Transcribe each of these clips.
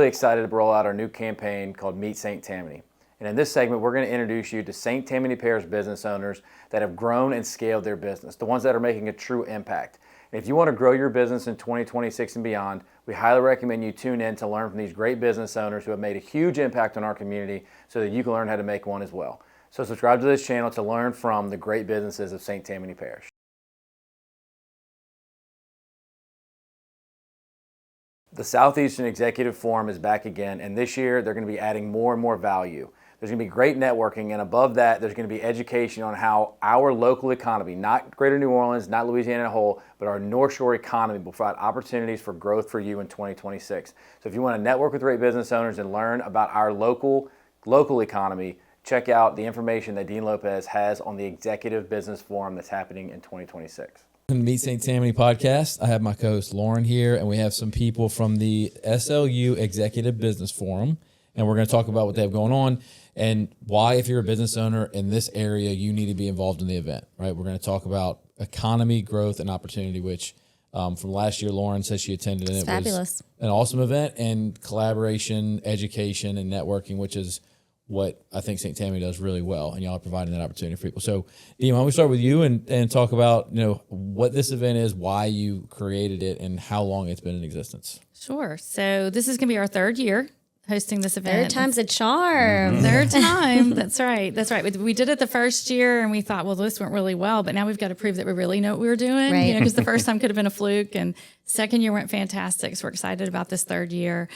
really excited to roll out our new campaign called Meet St. Tammany. And in this segment, we're going to introduce you to St. Tammany Parish business owners that have grown and scaled their business, the ones that are making a true impact. And if you want to grow your business in 2026 and beyond, we highly recommend you tune in to learn from these great business owners who have made a huge impact on our community so that you can learn how to make one as well. So subscribe to this channel to learn from the great businesses of St. Tammany Parish. The Southeastern Executive Forum is back again, and this year they're going to be adding more and more value. There's going to be great networking, and above that, there's going to be education on how our local economy, not Greater New Orleans, not Louisiana as a whole, but our Northshore economy will provide opportunities for growth for you in 2026. So if you want to network with great business owners and learn about our local economy, check out the information that Dean Lopez has on the Executive Business Forum that's happening in 2026. Welcome to Meet St. Tammany podcast. I have my co-host Lauren here, and we have some people from the SLU Executive Business Forum, and we're going to talk about what they have going on and why, if you're a business owner in this area, you need to be involved in the event, right? We're going to talk about economy, growth, and opportunity, which from last year, Lauren said she attended, and it was an awesome event, and collaboration, education, and networking, which is what I think St. Tammany does really well, and y'all are providing that opportunity for people. So, Dean, why don't we start with you and talk about what this event is, why you created it, and how long it's been in existence. Sure. So this is going to be our third year hosting this event. Third time's a charm. Mm-hmm. Third time. That's right. That's right. We did it the first year, and we thought, well, this went really well, but now we've got to prove that we really know what we were doing. Right. Because the first time could have been a fluke, and second year went fantastic. So we're excited about this third year.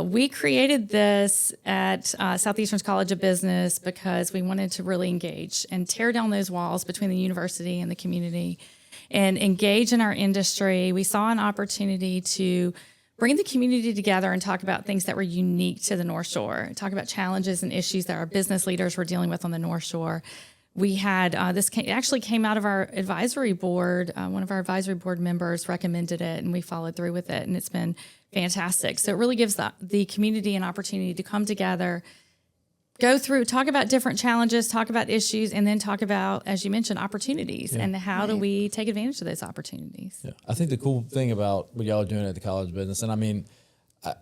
We created this at Southeastern College of Business because we wanted to really engage and tear down those walls between the university and the community and engage in our industry. We saw an opportunity to bring the community together and talk about things that were unique to the North Shore, talk about challenges and issues that our business leaders were dealing with on the North Shore. We had this actually came out of our advisory board. One of our advisory board members recommended it, and we followed through with it, and it's been fantastic. So it really gives the community an opportunity to come together, go through, talk about different challenges, talk about issues, and then talk about, as you mentioned, opportunities and how do we take advantage of those opportunities. Yeah. I think the cool thing about what y'all are doing at the College of Business, and I mean,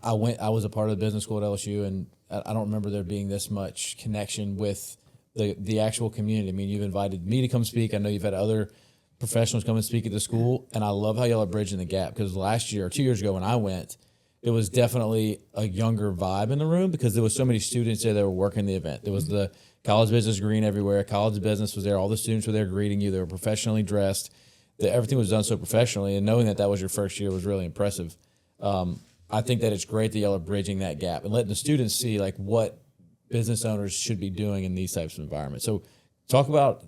I was a part of the business school at LSU, and I don't remember there being this much connection with the actual community. I mean, you've invited me to come speak. I know you've had other professionals come and speak at the school, and I love how y'all are bridging the gap, because last year or 2 years ago when I went, it was definitely a younger vibe in the room because there was so many students there that were working the event. There was the College Business green everywhere. College Business was there. All the students were there greeting you. They were professionally dressed. Everything was done so professionally, and knowing that was your first year was really impressive. I think that it's great that y'all are bridging that gap and letting the students see like what business owners should be doing in these types of environments. So talk about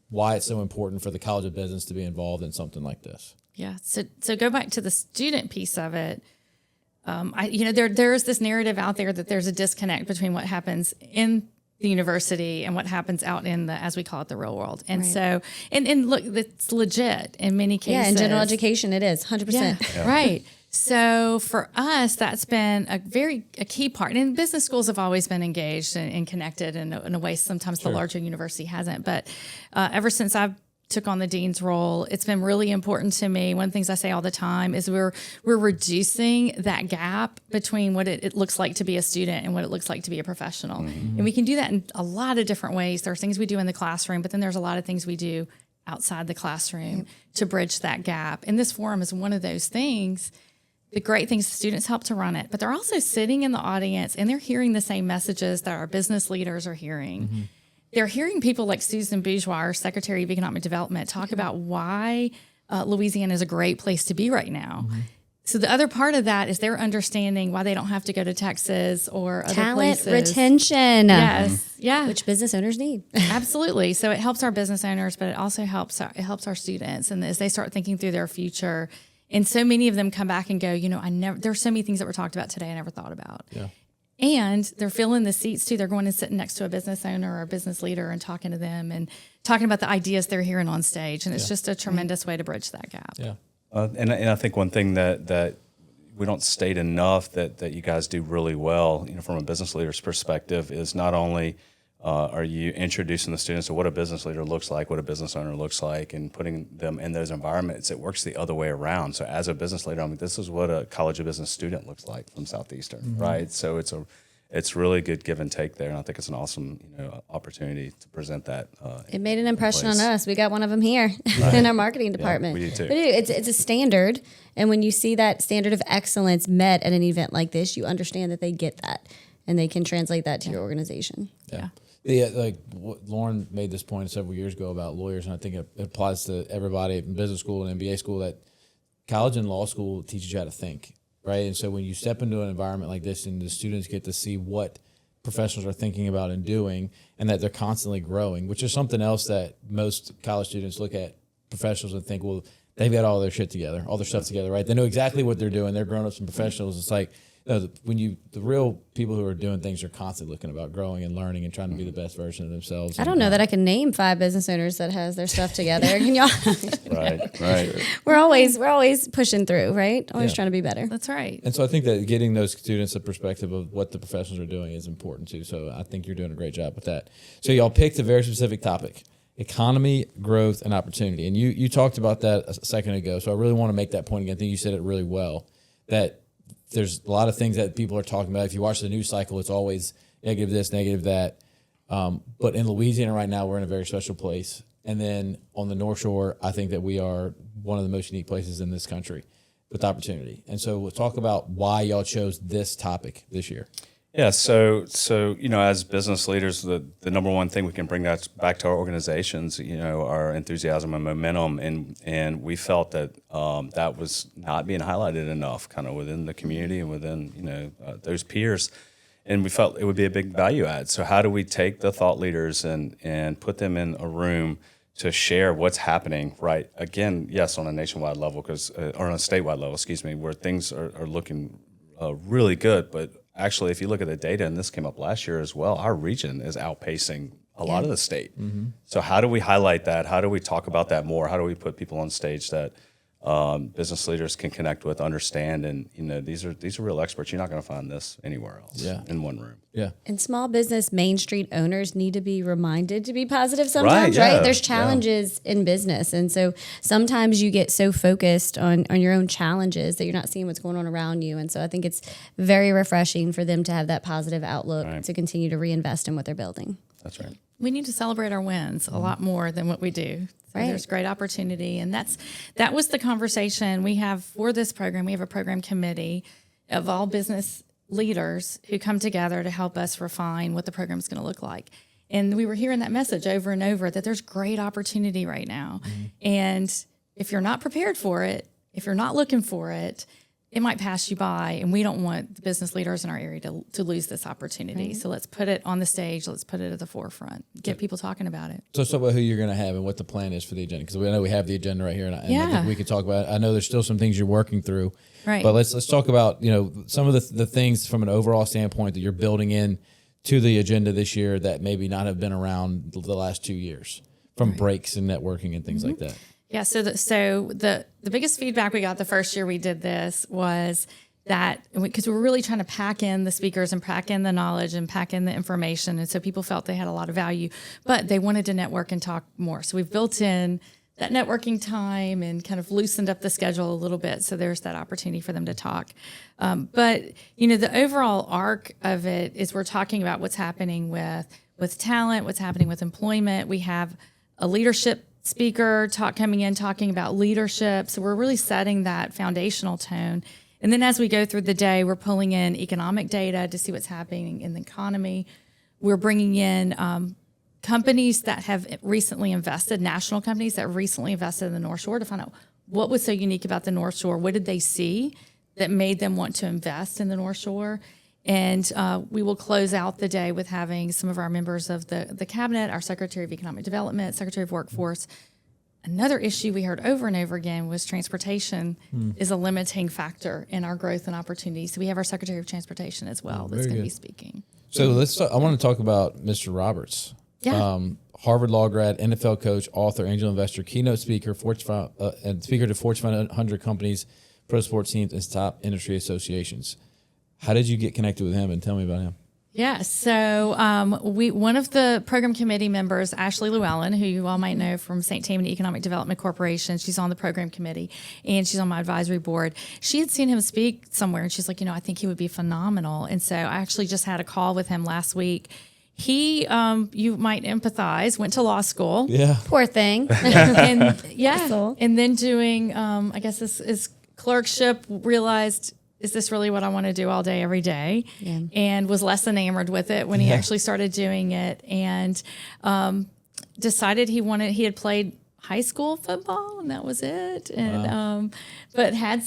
why it's so important for the College of Business to be involved in something like this. Yeah. So go back to the student piece of it. There's this narrative out there that there's a disconnect between what happens in the university and what happens out in the, as we call it, the real world. And right. So, and look, it's legit in many cases. Yeah, in general education, it is 100%. Yeah. Right. So for us, that's been a key part. And business schools have always been engaged and connected in a way sometimes the larger university hasn't. But ever since I've took on the dean's role, it's been really important to me. One of the things I say all the time is we're reducing that gap between what it looks like to be a student and what it looks like to be a professional. Mm-hmm. And we can do that in a lot of different ways. There are things we do in the classroom, but then there's a lot of things we do outside the classroom to bridge that gap. And this forum is one of those things. The great things, the students help to run it, but they're also sitting in the audience and they're hearing the same messages that our business leaders are hearing. Mm-hmm. They're hearing people like Susan Bourgeois, our Secretary of Economic Development, talk about why Louisiana is a great place to be right now. Mm-hmm. So the other part of that is they're understanding why they don't have to go to Texas or other places. Talent retention. Yes. Yeah. Which business owners need. Absolutely. So it helps our business owners, but it also helps our students. And as they start thinking through their future, and so many of them come back and go, there's so many things that were talked about today I never thought about. Yeah. And they're filling the seats too. They're going and sitting next to a business owner or a business leader and talking to them and talking about the ideas they're hearing on stage. And it's just a tremendous way to bridge that gap. Yeah. And I think one thing that we don't state enough that you guys do really well, from a business leader's perspective, is not only Are you introducing the students to what a business leader looks like, what a business owner looks like, and putting them in those environments? It works the other way around. So as a business leader, I mean, this is what a College of Business student looks like from Southeastern, right? So it's really good give and take there, and I think it's an awesome opportunity to present that. It made an impression on place. us. We got one of them here in our marketing department. we do too. But it's a standard, and when you see that standard of excellence met at an event like this, you understand that they get that, and they can translate that to your organization. Yeah, like Lauren made this point several years ago about lawyers, and I think it applies to everybody in business school and MBA school, that college and law school teaches you how to think, right? And so when you step into an environment like this and the students get to see what professionals are thinking about and doing, and that they're constantly growing, which is something else that most college students look at professionals and think, well, they've got all their shit together, all their stuff together, right? They know exactly what they're doing. They're grown-ups and professionals. It's like, no, the real people who are doing things are constantly looking about growing and learning and trying to be the best version of themselves. I don't know that I can name 5 business owners that has their stuff together. Can y'all? Right. We're always pushing through, right? Always trying to be better. That's right. And so I think that getting those students a perspective of what the professionals are doing is important too. So I think you're doing a great job with that. So y'all picked a very specific topic: economy, growth, and opportunity. And you talked about that a second ago. So I really want to make that point again. I think you said it really well, that there's a lot of things that people are talking about. If you watch the news cycle, it's always negative this, negative that. But in Louisiana right now, we're in a very special place. And then on the Northshore, I think that we are one of the most unique places in this country with opportunity. And so we'll talk about why y'all chose this topic this year. Yeah, so as business leaders, the number one thing we can bring that back to our organizations, our enthusiasm and momentum, and we felt that that was not being highlighted enough, kind of within the community and within those peers, and we felt it would be a big value add. So how do we take the thought leaders and put them in a room to share what's happening, right? Again, yes, on a nationwide level, or on a statewide level, where things are looking really good, but actually, if you look at the data, and this came up last year as well, our region is outpacing a lot of the state. So how do we highlight that? How do we talk about that more? How do we put people on stage that business leaders can connect with, understand? And these are real experts. You're not going to find this anywhere else in one room. Yeah. And small business Main Street owners need to be reminded to be positive sometimes, right? There's challenges in business. And so sometimes you get so focused on your own challenges that you're not seeing what's going on around you. And so I think it's very refreshing for them to have that positive outlook to continue to reinvest in what they're building. That's right. We need to celebrate our wins a lot more than what we do. So there's great opportunity. And that was the conversation we have for this program. We have a program committee of all business leaders who come together to help us refine what the program is going to look like. And we were hearing that message over and over that there's great opportunity right now. And if you're not prepared for it, if you're not looking for it, it might pass you by, and we don't want the business leaders in our area to lose this opportunity. So let's put it on the stage. Let's put it at the forefront. Get people talking about it. So let's talk about who you're going to have and what the plan is for the agenda, because we know we have the agenda right here, and I think we could talk about it. I know there's still some things you're working through, but let's talk about some of the things from an overall standpoint that you're building in to the agenda this year that maybe not have been around the last 2 years, from breaks and networking and things like that. Yeah, so the biggest feedback we got the first year we did this was that, because we were really trying to pack in the speakers and pack in the knowledge and pack in the information, and so people felt they had a lot of value, but they wanted to network and talk more. So we've built in that networking time and kind of loosened up the schedule a little bit, so there's that opportunity for them to talk. But the overall arc of it is we're talking about what's happening with talent, what's happening with employment. We have a leadership speaker coming in talking about leadership. So we're really setting that foundational tone. And then as we go through the day, we're pulling in economic data to see what's happening in the economy. We're bringing in companies that have recently invested, national companies that recently invested in the North Shore, to find out what was so unique about the North Shore. What did they see that made them want to invest in the North Shore? And we will close out the day with having some of our members of the cabinet, our Secretary of Economic Development, Secretary of Workforce. Another issue we heard over and over again was transportation is a limiting factor in our growth and opportunity. So we have our Secretary of Transportation as well that's going to be speaking. So I want to talk about Mr. Roberts. Yeah. Harvard law grad, NFL coach, author, angel investor, keynote speaker, and speaker to Fortune 100 companies, pro sports teams, and top industry associations. How did you get connected with him, and tell me about him? Yeah, so one of the program committee members, Ashley Llewellyn, who you all might know from St. Tammany Economic Development Corporation, she's on the program committee and she's on my advisory board. She had seen him speak somewhere and she's like, I think he would be phenomenal. And so I actually just had a call with him last week. He, you might empathize, went to law school. Yeah. Poor thing. And then doing, I guess his clerkship, realized, is this really what I want to do all day, every day? Yeah. And was less enamored with it when he actually started doing it, and decided he had played high school football and that was it. And, but had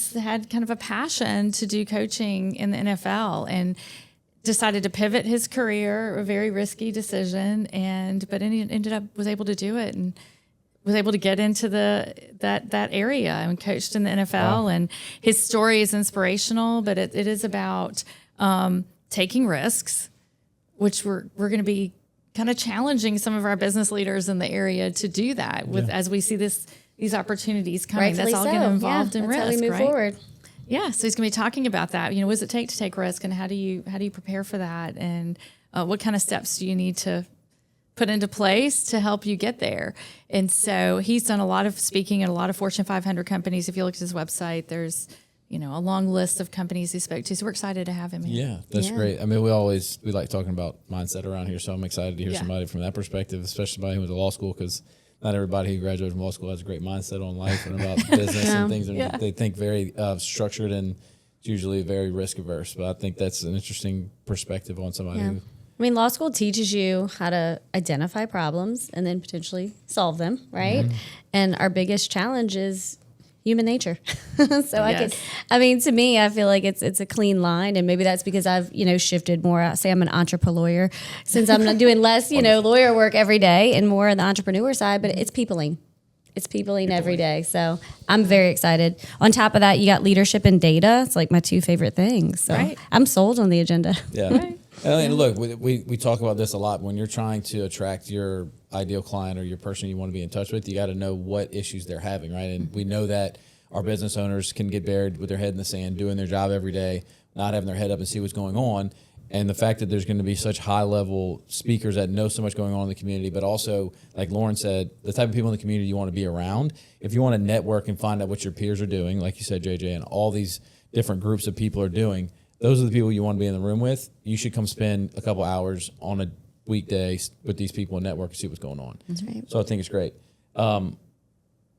kind of a passion to do coaching in the NFL, and decided to pivot his career, a very risky decision, but ended up was able to do it and was able to get into that area and coached in the NFL. Wow. And his story is inspirational, but it is about taking risks, which we're going to be kind of challenging some of our business leaders in the area to do that as we see these opportunities coming. Rightfully that's all so. getting involved in that's risk. How we move forward. Yeah, so he's going to be talking about that. What does it take to take risk, and how do you prepare for that, and what kind of steps do you need to put into place to help you get there? And so he's done a lot of speaking at a lot of Fortune 500 companies. If you look at his website, there's a long list of companies he spoke to. So we're excited to have him here. Yeah, that's great. I mean, we like talking about mindset around here, so I'm excited to hear somebody from that perspective, especially somebody who went to law school, because not everybody who graduated from law school has a great mindset on life and about business and things. They think very structured, and it's usually very risk averse. But I think that's an interesting perspective on somebody who. I mean, law school teaches you how to identify problems and then potentially solve them, right? Mm-hmm. And our biggest challenge is human nature. To me, I feel like it's a clean line, and maybe that's because I've, shifted more. Say I'm an entrepreneur, since I'm not doing less, lawyer work every day and more on the entrepreneur side, but it's peopling. It's peopling every day. So I'm very excited. On top of that, you got leadership and data. It's like my two favorite things. So I'm sold on the agenda. Yeah. Right. And look, we talk about this a lot. When you're trying to attract your ideal client or your person you want to be in touch with, you got to know what issues they're having, right? And we know that our business owners can get buried with their head in the sand, doing their job every day, not having their head up and see what's going on. And the fact that there's going to be such high-level speakers that know so much going on in the community, but also, like Lauren said, the type of people in the community you want to be around. If you want to network and find out what your peers are doing, like you said, JJ, and all these different groups of people are doing, those are the people you want to be in the room with. You should come spend a couple hours on a weekday with these people and network and see what's going on. That's right. So I think it's great.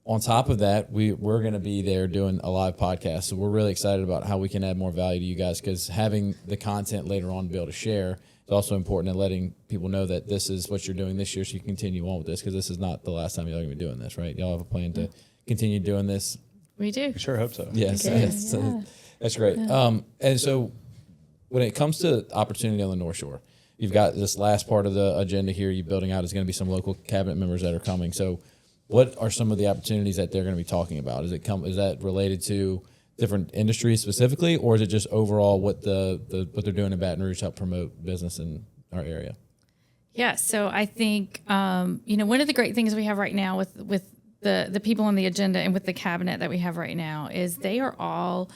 On top of that, we're going to be there doing a live podcast. So we're really excited about how we can add more value to you guys, because having the content later on to be able to share is also important, and letting people know that this is what you're doing this year so you can continue on with this, because this is not the last time y'all are going to be doing this, right? Y'all have a plan to continue doing this? We do. We sure hope so. Yes. Okay. Yes. Yeah. That's great. Yeah. And so when it comes to opportunity on the North Shore, you've got this last part of the agenda here you're building out is going to be some local cabinet members that are coming. So what are some of the opportunities that they're going to be talking about? Is that related to different industries specifically, or is it just overall what what they're doing in Baton Rouge to help promote business in our area? Yeah, so I think one of the great things we have right now with the people on the agenda and with the cabinet that we have right now is they are all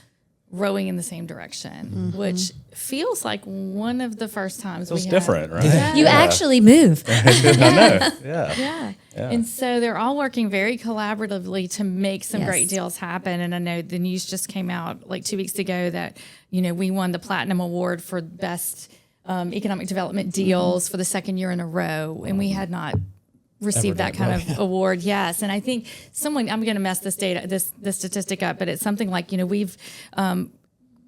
rowing in the same direction, which feels like one of the first times it's different, right? Yeah. You actually move. I know. Yeah. And so they're all working very collaboratively to make some great deals happen. And I know the news just came out like 2 weeks ago that, we won the Platinum Award for best economic development deals for the second year in a row. And we had not received that kind of award. Yes. And I think I'm going to mess this statistic up, but it's something like, we've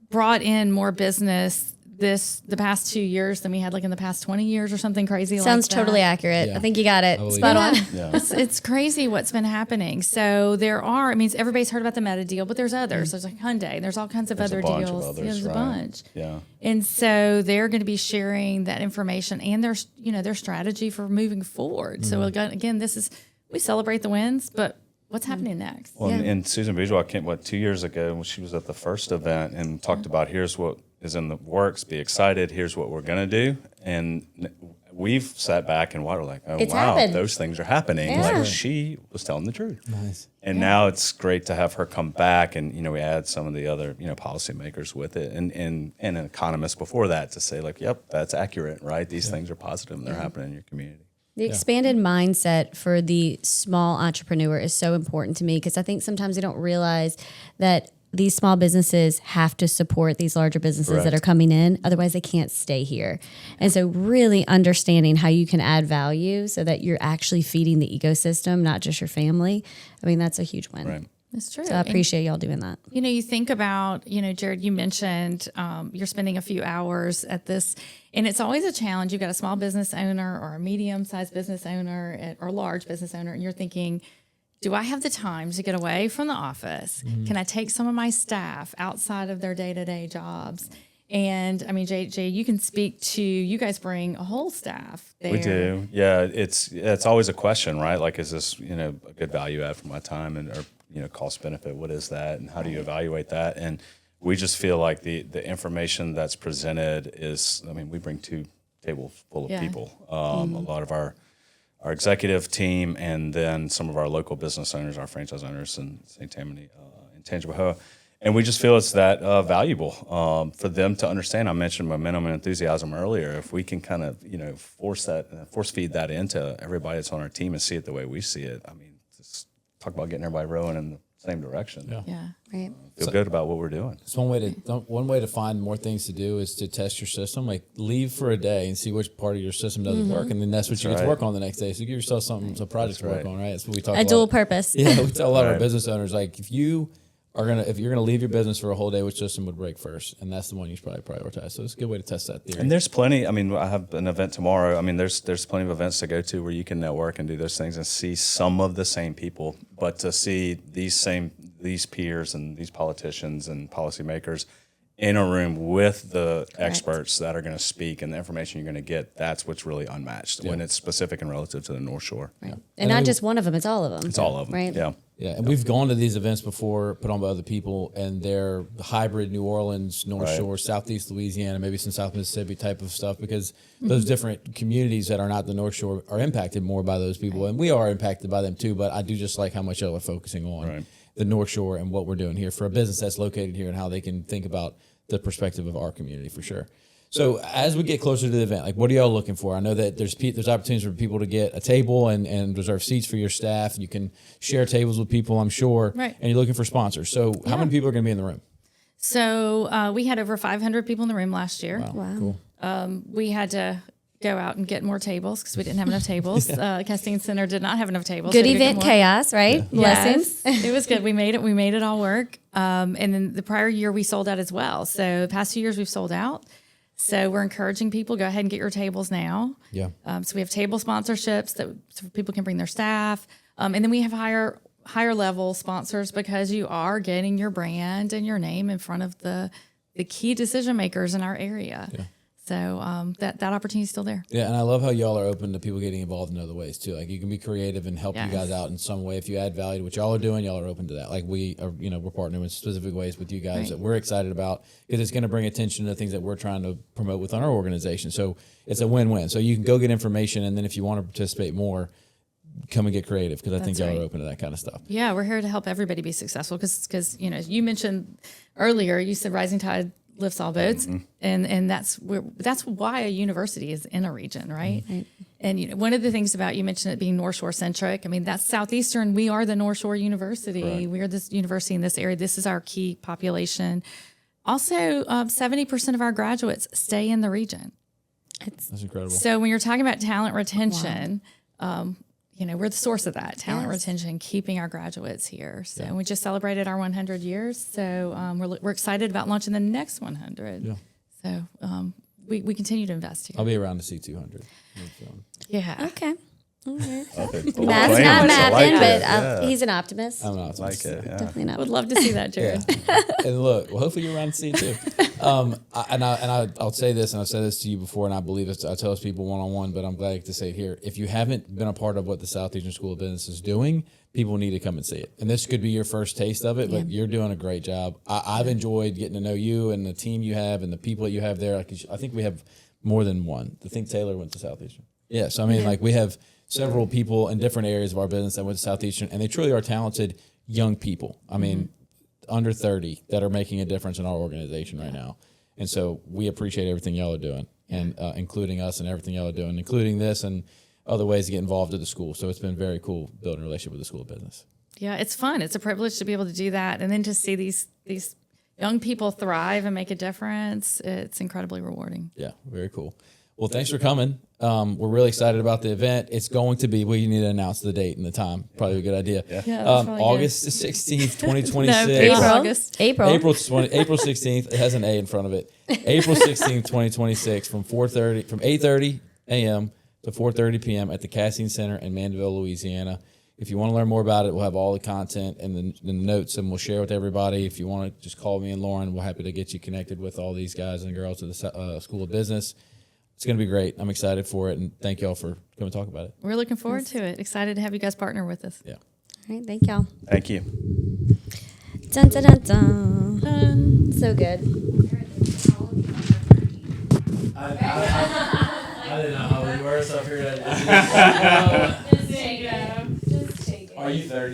brought in more business the past 2 years than we had like in the past 20 years or something crazy. Sounds like that. totally accurate. I think you got it. Spot on. Yeah. It's crazy what's been happening. So everybody's heard about the Meta deal, but there's others. There's like Hyundai. There's all kinds of other deals. There's a bunch. Yeah. And so they're going to be sharing that information and their strategy for moving forward. So again, we celebrate the wins, but what's happening next? Well, and Susan Bourgeois came 2 years ago when she was at the first event and talked about here's what is in the works, be excited, here's what we're going to do. And we've sat back and we're like, oh, It's wow, happened. those things are happening. Yeah. Like she was telling the truth. Nice. And now it's great to have her come back, and we add some of the other policymakers with it, and an economist before that to say like, yep, that's accurate, right? These things are positive and they're happening in your community. The expanded mindset for the small entrepreneur is so important to me because I think sometimes they don't realize that these small businesses have to support these larger businesses that are coming in. Otherwise, they can't stay here. And so really understanding how you can add value so that you're actually feeding the ecosystem, not just your family. I mean, that's a huge win. Right. That's true. So I appreciate y'all doing that. You think about, Jared, you mentioned you're spending a few hours at this, and it's always a challenge. You've got a small business owner or a medium-sized business owner or large business owner, and you're thinking, do I have the time to get away from the office? Mm-hmm. Can I take some of my staff outside of their day-to-day jobs? And I mean, Jay, you can speak to, you guys bring a whole staff there. We do. Yeah. It's always a question, right? Like, is this, a good value add for my time or cost benefit? What is that? And how do you evaluate that? And we just feel like the information that's presented is, we bring 2 tables full of people. A lot of our executive team, and then some of our local business owners, our franchise owners in St. Tammany and Tangipahoa. And we just feel it's that valuable for them to understand. I mentioned momentum and enthusiasm earlier. If we can kind of, force feed that into everybody that's on our team and see it the way we see it, just talk about getting everybody rowing in the same direction. Yeah. Right. Feel good about what we're doing. It's one way to find more things to do is to test your system. Like leave for a day and see which part of your system doesn't work, and then that's what you get to work on the next day. So give yourself some projects to work on, right? That's what we talk about. A dual purpose. Yeah, we tell a lot of our business owners, like if you're gonna leave your business for a whole day, which system would break first? And that's the one you should probably prioritize. So it's a good way to test that theory. And there's plenty. I have an event tomorrow. There's plenty of events to go to where you can network and do those things and see some of the same people, but to see these peers and these politicians and policymakers in a room with the experts that are going to speak and the information you're going to get, that's what's really unmatched when it's specific and relative to the Northshore. Right. And not just one of them, it's all of them. It's all of them. Right. Yeah. Yeah, and we've gone to these events before, put on by other people, and they're hybrid New Orleans, North Shore, Southeast Louisiana, maybe some South Mississippi type of stuff, because those different communities that are not the North Shore are impacted more by those people, and we are impacted by them too, but I do just like how much y'all are focusing on the North Shore and what we're doing here for a business that's located here and how they can think about the perspective of our community for sure. So as we get closer to the event, like what are y'all looking for? I know that there's opportunities for people to get a table and reserve seats for your staff. You can share tables with people, I'm sure. Right. And you're looking for sponsors. So how many people are going to be in the room? So we had over 500 people in the room last year. Wow. Cool. We had to go out and get more tables because we didn't have enough tables. Casting Center did not have enough tables. Good so we event got more. chaos, right? Yes, Blessings. it was good. We made it all work. And then the prior year we sold out as well. So the past 2 years we've sold out. So we're encouraging people, go ahead and get your tables now. Yeah. So we have table sponsorships so people can bring their staff. And then we have higher level sponsors because you are getting your brand and your name in front of the key decision makers in our area. Yeah. So that opportunity is still there. Yeah, and I love how y'all are open to people getting involved in other ways too. Like you can be creative and help you guys out in some way. If you add value to what y'all are doing, y'all are open to that. Like we are, we're partnering in specific ways with you guys that we're excited about because it's going to bring attention to the things that we're trying to promote within our organization. So it's a win-win. So you can go get information, and then if you want to participate more, come and get creative because I think y'all are open to that kind of stuff. Yeah, we're here to help everybody be successful because you mentioned earlier, you said rising tide lifts all boats, and that's why a university is in a region, right? And one of the things about, you mentioned it being North Shore centric. That's Southeastern. We are the North Shore University. Right. We are this university in this area. This is our key population. Also, 70% of our graduates stay in the region. That's incredible. So when you're talking about talent retention, we're the source of that talent retention, keeping our graduates here. So we just celebrated our 100 years. So we're excited about launching the next 100. Yeah. So we continue to invest here. I'll be around to see 200. Yeah. Okay. All right. That's That's not mapping, but he's an optimist. I'm not like it. Yeah. Definitely not. Would love to see that, Jared. And look, well, hopefully you're around to see it too. I'll say this, and I've said this to you before, and I believe I tell this people one-on-one, but I'm glad to say it here. If you haven't been a part of what the Southeastern School of Business is doing, people need to come and see it. And this could be your first taste of it, but you're doing a great job. I've enjoyed getting to know you and the team you have and the people that you have there. Like, I think we have more than one. I think Taylor went to Southeastern. Yeah, so I mean, like, we have several people in different areas of our business that went to Southeastern, and they truly are talented young people. I mean, under 30 that are making a difference in our organization right now. And so we appreciate everything y'all are doing, and including us and everything y'all are doing, including this and other ways to get involved at the school. So it's been very cool building a relationship with the school of business. Yeah, it's fun. It's a privilege to be able to do that. And then to see these young people thrive and make a difference, it's incredibly rewarding. Yeah, very cool. Well, thanks for coming. We're really excited about the event. It's going to be, you need to announce the date and the time. Probably a good idea. Yeah, that's really August the 16th, 2026. April 16th. April 16th. It has an A in front of it. April 16th, 2026 from 8:30 a.m. to 4:30 p.m. at the Casting Center in Mandeville, Louisiana. If you want to learn more about it, we'll have all the content and the notes, and we'll share with everybody. If you want to just call me and Lauren, we're happy to get you connected with all these guys and girls at the School of Business. It's going to be great. I'm excited for it, and thank y'all for coming to talk about it. We're looking forward to it. Excited to have you guys partner with us. Yeah. All right, thank y'all. Thank you. Dun, dun, dun, dun. Dun. So good. I didn't know how we were, so I figured I'd Just take it. Are you 30?